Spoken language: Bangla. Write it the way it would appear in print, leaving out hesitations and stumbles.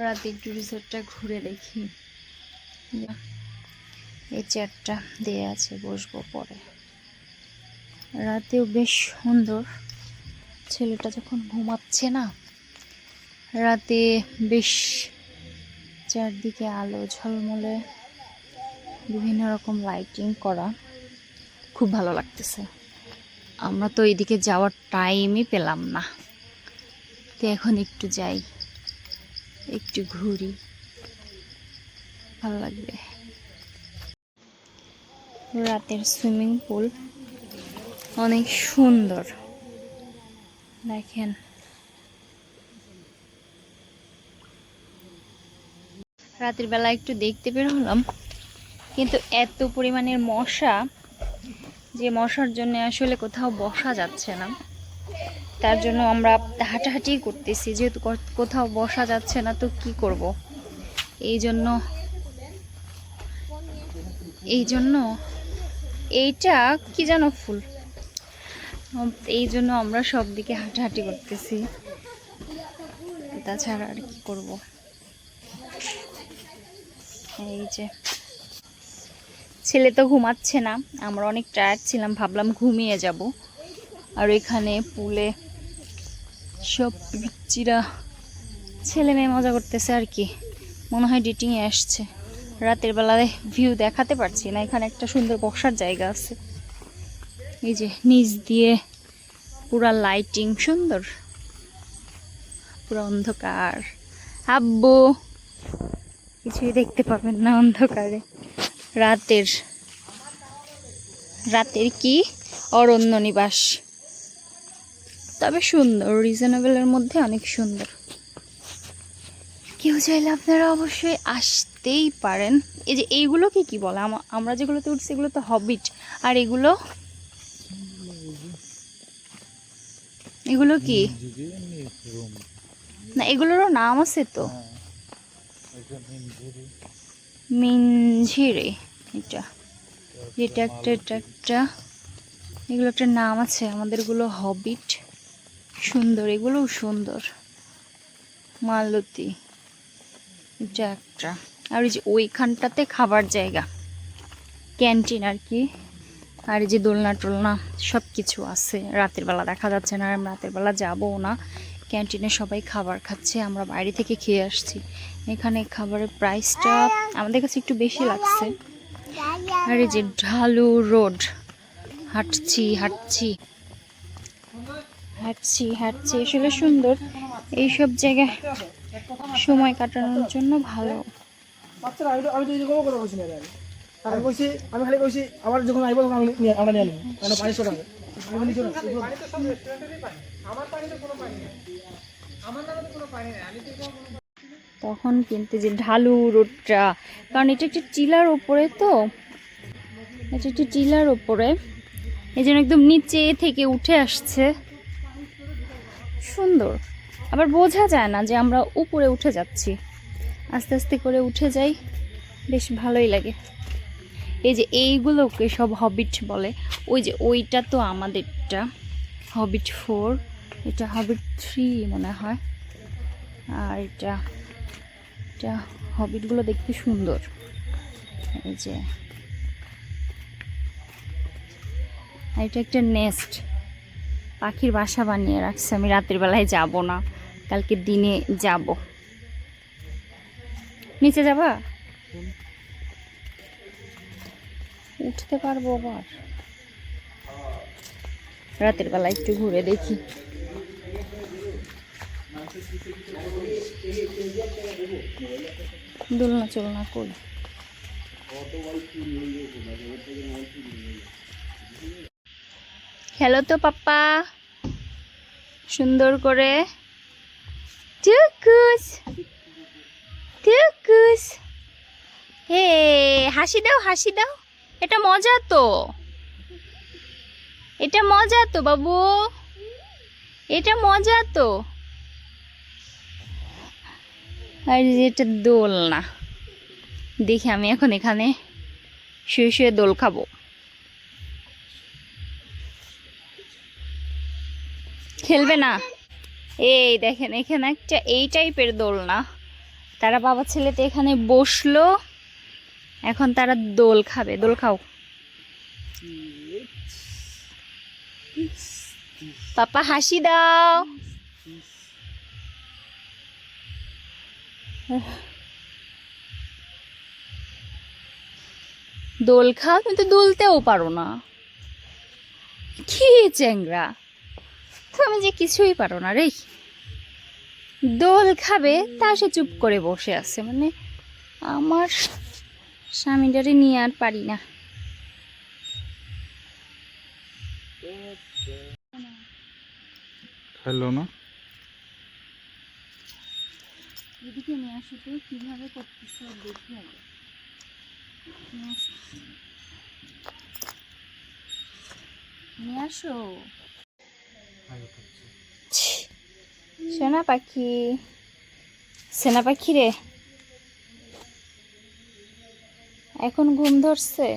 রাতে একটু রিসোর্টটা ঘুরে দেখি। এই চেয়ারটা দেয়া আছে, বসবো পরে। রাতেও বেশ সুন্দর, ছেলেটা যখন ঘুমাচ্ছে না রাতে বেশ চারদিকে আলো ঝলমলে, বিভিন্ন রকম লাইটিং করা, খুব ভালো লাগতেছে। আমরা তো এইদিকে যাওয়ার টাইমই পেলাম না, তো এখন একটু যাই, একটু ঘুরি, ভালো লাগবে। রাতের সুইমিং পুল অনেক সুন্দর, দেখেন। রাতের বেলা একটু দেখতে বের হলাম, কিন্তু এত পরিমাণের মশা যে মশার জন্য আসলে কোথাও বসা যাচ্ছে না। তার জন্য আমরা হাঁটাহাঁটি করতেছি, যেহেতু কোথাও বসা যাচ্ছে না তো কি করব। এই জন্য এইটা কি জানো ফুল, এই জন্য আমরা সব দিকে হাঁটাহাঁটি করতেছি, তাছাড়া আর কি করব। এই যে ছেলে তো ঘুমাচ্ছে না, আমরা অনেক টায়ার্ড ছিলাম, ভাবলাম ঘুমিয়ে যাব। আর এখানে পুলে সব পিচ্চিরা ছেলে মেয়ে মজা করতেছে আর কি, মনে হয় ডেটিংয়ে আসছে। রাতের বেলায় ভিউ দেখাতে পারছি না, এখানে একটা সুন্দর বসার জায়গা আছে, এই যে নিচ দিয়ে পুরা লাইটিং সুন্দর, পুরো অন্ধকার। আব্বু কিছুই দেখতে পাবেন না অন্ধকারে। রাতের কি অরণ্য নিবাস, তবে সুন্দর, রিজনেবলের মধ্যে অনেক সুন্দর। কেউ চাইলে আপনারা অবশ্যই আসতেই পারেন। এই যে এইগুলোকে কি বলে, আমরা যেগুলোতে উঠছি এগুলো তো হবিট, আর এগুলো কি না, এগুলোরও নাম আছে তো, মিনঝিরে, এটা একটা এগুলো একটা নাম আছে। আমাদেরগুলো হবিট, সুন্দর, এগুলোও সুন্দর। মালতী, এটা একটা। আর এই যে ওইখানটাতে খাবার জায়গা, ক্যান্টিন আর কি। আর এই যে দোলনা টোলনা সব কিছু আছে, রাতের বেলা দেখা যাচ্ছে না, আর রাতের বেলা যাবো না। ক্যান্টিনে সবাই খাবার খাচ্ছে, আমরা বাইরে থেকে খেয়ে আসছি। এখানে খাবারের প্রাইসটা আমাদের কাছে একটু বেশি লাগছে। আর এই যে ঢালু রোড, হাঁটছি আসলে সুন্দর। এইসব জায়গায় সময় কাটানোর জন্য ভালো। তখন কিন্তু যে ঢালু রোডটা, কারণ এটা একটা টিলার ওপরে, তো এটা একটা টিলার ওপরে, এই জন্য একদম নিচে থেকে উঠে আসছে, সুন্দর। আবার বোঝা যায় না যে আমরা উপরে উঠে যাচ্ছি, আস্তে আস্তে করে উঠে যাই, বেশ ভালোই লাগে। এই যে এইগুলোকে সব হবিট বলে। ওই যে ওইটা তো আমাদেরটা হবিট 4, এটা হবিট 3 মনে হয়। আর এটা হবিটগুলো দেখতে সুন্দর। এই যে এটা একটা নেস্ট, পাখির বাসা বানিয়ে রাখছে। আমি রাতের বেলায় যাব না, কালকে দিনে যাব। নিচে যাবা? উঠতে পারবো আবার? রাতের বেলা একটু ঘুরে দেখি। দোলনা চলনা করি। খেলো তো পাপ্পা সুন্দর করে। টুকুস, হে হাসি দাও, এটা মজা তো বাবু, এটা মজা তো। আর এটা দোলনা, দেখি আমি এখন এখানে শুয়ে শুয়ে দোল খাবো। খেলবে না? এই দেখেন এখানে একটা এই টাইপের দোলনা, তারা বাবা ছেলেতে এখানে বসলো, এখন তারা দোল খাবে। দোল খাও পাপা, হাসি দাও। দোল খাও, তুমি তো দুলতেও পারো না। কি চ্যাংরা, তুমি যে কিছুই পারো না রে। দোল খাবে তা সে চুপ করে বসে আছে, মানে আমার স্বামীটারে নিয়ে আর পারি না। হ্যালো না, এদিকে নিয়ে আসো তো, কিভাবে করতেছে দেখি আগে। নিয়ে আসো। সোনা পাখি, সোনা পাখি রে, এখন ঘুম ধরছে।